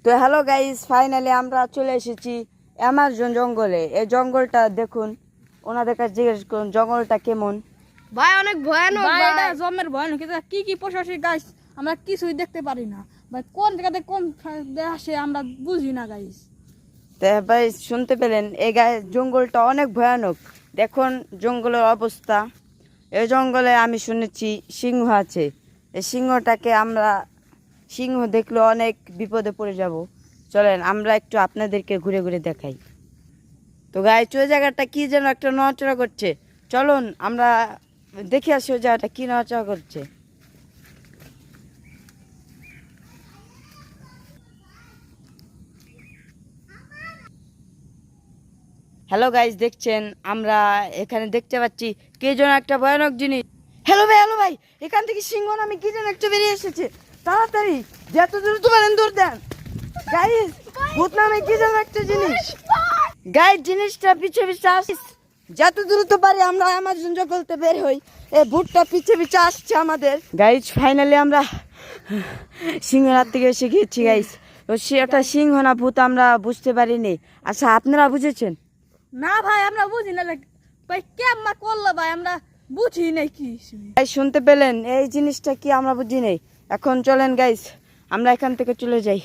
তো hello guys, finally আমরা চলে এসেছি অ্যামাজন জঙ্গলে। এই জঙ্গলটা দেখুন, ওনাদের কাছে জিজ্ঞেস করুন জঙ্গলটা কেমন। ভাই অনেক ভয়ানক ভাই ভাই। এটা জন্মের ভয়ানক, এটা কি কি পশু গাছ আমরা কিছুই দেখতে পারি না ভাই। কোন জায়গাতে কোন আসে আমরা বুঝি না গাইস। তো ভাই শুনতে পেলেন, এই জঙ্গলটা অনেক ভয়ানক। দেখুন জঙ্গলের অবস্থা। এই জঙ্গলে আমি শুনেছি সিংহ আছে। এই সিংহ দেখলে অনেক বিপদে পড়ে যাব। চলেন আমরা একটু আপনাদেরকে ঘুরে ঘুরে দেখাই। তো গাইস, ওই জায়গাটা কি যেন একটা নড়াচড়া করছে। চলুন আমরা দেখে আসি ওই জায়গাটা কি নড়াচড়া করছে। হ্যালো গাইস, দেখছেন আমরা এখানে দেখতে পাচ্ছি কে যেন একটা ভয়ানক জিনিস। হ্যালো ভাই, এখান থেকে সিংহ নামে কি যেন একটা বেরিয়ে এসেছে। তাড়াতাড়ি যত দ্রুত পারেন দৌড় দেন। গাইস, ভূত নামে কি যেন একটা জিনিস। গাইস, জিনিসটা পিছে পিছে আসছে। যত দ্রুত পারি আমরা অ্যামাজন জঙ্গলতে বের হই। এই ভূতটা পিছে পিছে আসছে আমাদের। গাইস, ফাইনালি আমরা সিংহের হাত থেকে এসে গিয়েছি গাইস। তো সেটা সিংহ না ভূত আমরা বুঝতে পারিনি। আচ্ছা, আপনারা বুঝেছেন? না ভাই আমরা বুঝি না ভাই, কেমন করলো ভাই আমরা বুঝি নাই কি। গাইস শুনতে পেলেন, এই জিনিসটা কি আমরা বুঝি নেই। এখন চলেন গাইস আমরা এখান থেকে চলে যাই।